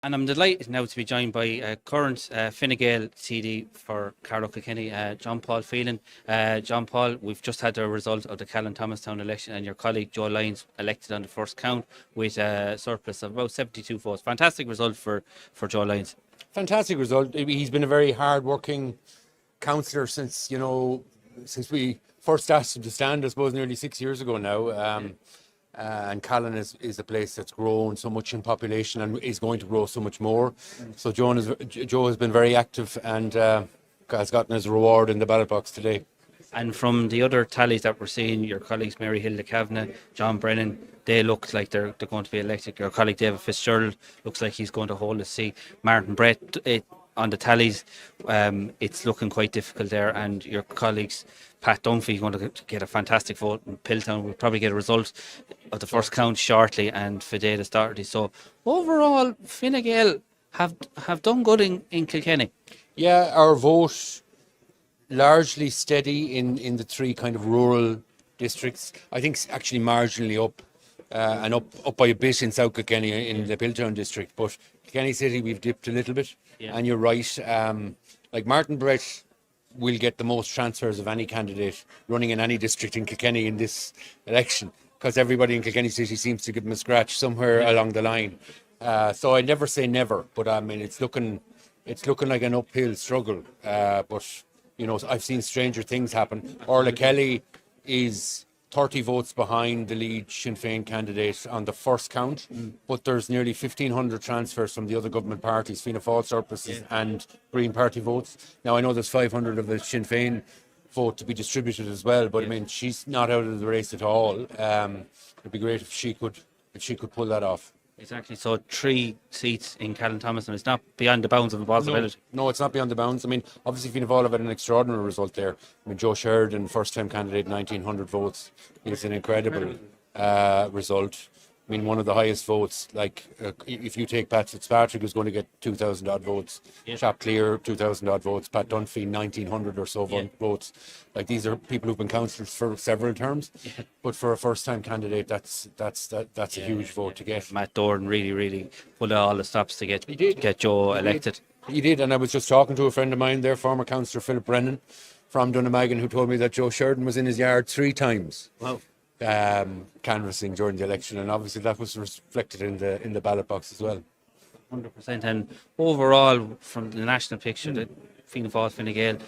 And I'm delighted now to be joined by current Fine Gael TD for Carlow Kilkenny, John Paul Phelan. John Paul, we've just had the result of the Callan Thomastown election, and your colleague Joe Lyons elected on the first count with a surplus of about 72 votes. Fantastic result for Joe Lyons. Fantastic result. He's been a very hard-working councillor since we first asked him to stand, I suppose, nearly 6 years ago now. And Callan is a place that's grown so much in population and is going to grow so much more. So Joe has been very active and has gotten his reward in the ballot box today. And from the other tallies that we're seeing, your colleagues Mary Hilda Kavanagh, John Brennan, they look like they're going to be elected. Your colleague David Fitzgerald looks like he's going to hold his seat. Martin Brett, on the tallies, it's looking quite difficult there. And your colleagues, Pat Dunphy, going to get a fantastic vote in Piltown. We'll probably get a result of the first count shortly, and Fidel Doherty. So overall, Fine Gael have done good in Kilkenny. Yeah, our vote largely steady in the three kind of rural districts. I think actually marginally up and up by a bit in South Kilkenny in the Piltown district. But Kilkenny City, we've dipped a little bit. Yeah. And you're right. Like Martin Brett will get the most transfers of any candidate running in any district in Kilkenny in this election, because everybody in Kilkenny City seems to give him a scratch somewhere along the line. So I never say never, but I mean it's looking like an uphill struggle. But I've seen stranger things happen. Orla Kelly is 30 votes behind the lead Sinn Féin candidate on the first count, but there's nearly 1,500 transfers from the other government parties, Fianna Fáil surpluses and Green Party votes. Now I know there's 500 of the Sinn Féin vote to be distributed as well, but I mean she's not out of the race at all. It'd be great if she could pull that off. Exactly. So 3 seats in Callan Thomastown. It's not beyond the bounds of possibility. No, it's not beyond the bounds. I mean, obviously Fianna Fáil have had an extraordinary result there. I mean, Joe Sheridan, first-time candidate, 1,900 votes. It's an incredible result. I mean, one of the highest votes. Like, if you take Pat Fitzpatrick, who's going to get 2,000 odd votes. Yeah. Chap Clear, 2,000 odd votes. Pat Dunphy, 1,900 or so votes. Like, these are people who've been councillors for several terms. Yeah. But for a first-time candidate, that's a huge vote to get. Matt Doran really pulled out all the stops to get Joe elected. He did, and I was just talking to a friend of mine there, former councillor Philip Brennan from Dunnamaggin, who told me that Joe Sheridan was in his yard 3 times. Wow. Canvassing during the election, and obviously that was reflected in the ballot box as well. 100%. And overall, from the national picture, the Fianna Fáil, Fine Gael,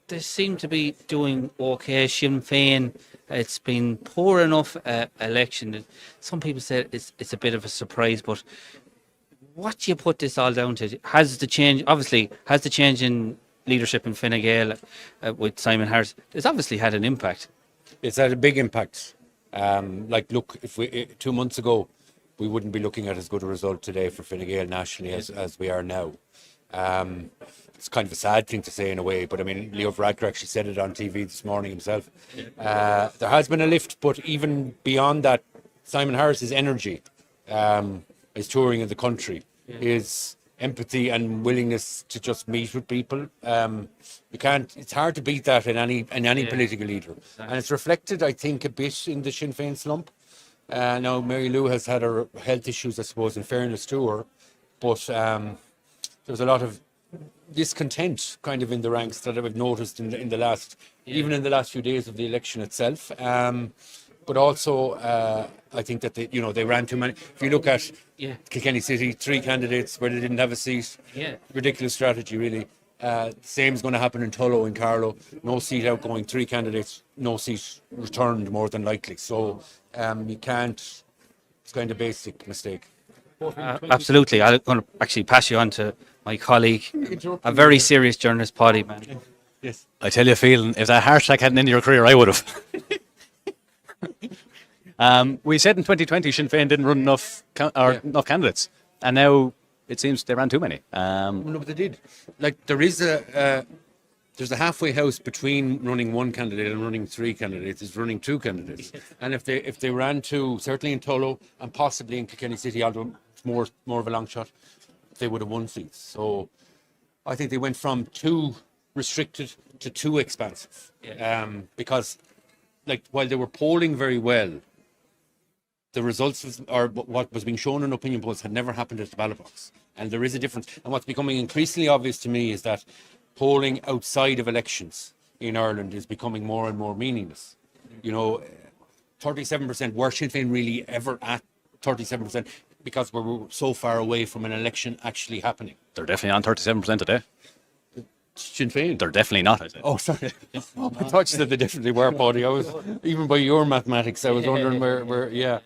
they seem to be doing okay. Sinn Féin, it's been poor enough election. Some people say it's a bit of a surprise, but what do you put this all down to? Has the change in leadership in Fine Gael with Simon Harris, it's obviously had an impact? It's had a big impact. Look, if 2 months ago, we wouldn't be looking at as good a result today for Fine Gael nationally as we are now. It's kind of a sad thing to say in a way, but I mean, Leo Varadkar actually said it on TV this morning himself. There has been a lift, but even beyond that, Simon Harris's energy, his touring in the country, his empathy and willingness to just meet with people. It's hard to beat that in any political leader. Exactly. And it's reflected, I think, a bit in the Sinn Féin slump. Now, Mary Lou has had her health issues, I suppose, in fairness to her, but there's a lot of discontent kind of in the ranks that I've noticed in the last few days of the election itself. But also, I think that they ran too many. If you look at Kilkenny City, 3 candidates where they didn't have a seat. Yeah. Ridiculous strategy, really. Same is going to happen in Tullow, in Carlow. No seat outgoing, 3 candidates, no seat returned more than likely. So you can't. It's kind of basic mistake. Absolutely. I'm going to actually pass you on to my colleague, a very serious journalist, Paidi, man. Yes. I tell you, Phelan, if that heart attack hadn't ended your career, I would have. We said in 2020 Sinn Féin didn't run enough candidates, and now it seems they ran too many. No, but they did. Like there's a halfway house between running 1 candidate and running 3 candidates. Is running 2 candidates, and if they ran 2, certainly in Tullow and possibly in Kilkenny City, although it's more of a long shot, they would have won seats. So I think they went from too restricted to too expansive, because while they were polling very well, the results or what was being shown in opinion polls had never happened at the ballot box. And there is a difference. And what's becoming increasingly obvious to me is that polling outside of elections in Ireland is becoming more and more meaningless. 37%, were Sinn Féin really ever at 37%? Because we're so far away from an election actually happening. They're definitely on 37% today. Sinn Féin? They're definitely not, I said. Oh, sorry. I thought you said they definitely were, Paidi. I was, even by your mathematics, I was wondering where yeah.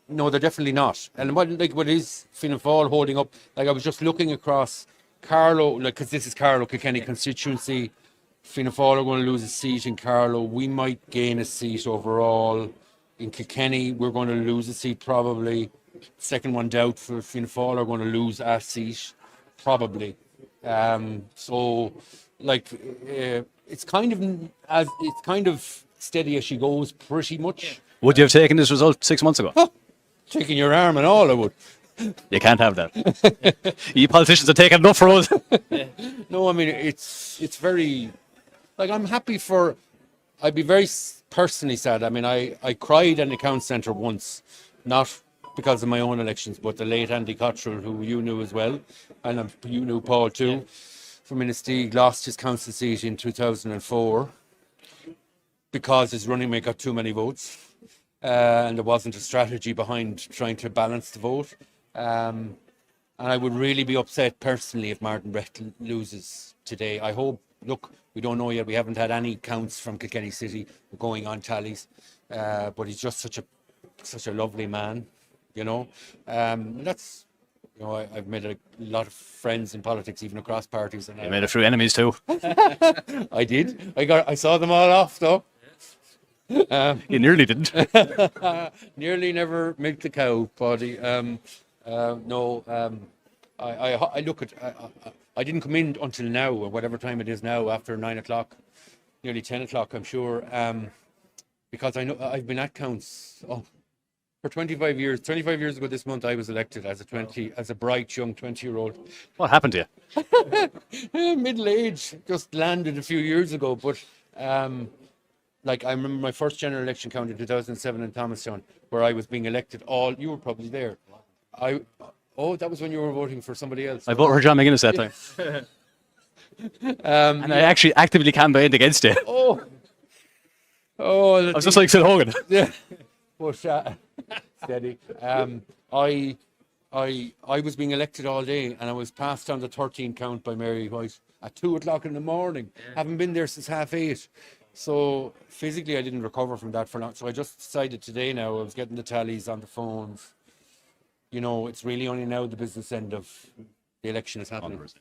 No, they're definitely not. And what is Fianna Fáil holding up? Like, I was just looking across Carlow, because this is Carlow Kilkenny constituency. Fianna Fáil are going to lose a seat in Carlow. We might gain a seat overall. In Kilkenny, we're going to lose a seat probably. Second one doubt for Fianna Fáil are going to lose a seat probably. It's kind of steady as she goes, pretty much. Would you have taken this result 6 months ago? Taking your arm and all, I would. You can't have that. You politicians are taking enough for us. No, I mean, it's very, I'm happy for, I'd be very personally sad. I mean, I cried in the Council Centre once, not because of my own elections, but the late Andy Cottrell, who you knew as well, and you knew Paul too, from Innisteague, lost his council seat in 2004 because his running mate got too many votes. And there wasn't a strategy behind trying to balance the vote. And I would really be upset personally if Martin Brett loses today. I hope, look, we don't know yet. We haven't had any counts from Kilkenny City. We're going on tallies. But he's just such a lovely man, That's, I've made a lot of friends in politics, even across parties. And You made a few enemies too. I did. I saw them all off, though. You nearly didn't. Nearly never milked the cow, Paidi. I look at. I didn't come in until now, or whatever time it is now, after 9 o'clock, nearly 10 o'clock, I'm sure, because I know I've been at counts for 25 years. 25 years ago this month, I was elected as a bright young 20-year-old. What happened to you? Middle age, just landed a few years ago, but. I remember my first general election count in 2007 in Thomastown, where I was being elected you were probably there. That was when you were voting for somebody else. I voted for John McGuinness that time. And I actually actively campaigned against it. I was just like Sid Hogan. Yeah. But, steady. I was being elected all day, and I was passed on the 13 count by Mary White at 2 o'clock in the morning. Haven't been there since 8:30. So physically I didn't recover from that for long. So I just decided today now, I was getting the tallies on the phones. It's really only now the business end of the election is happening. 100%.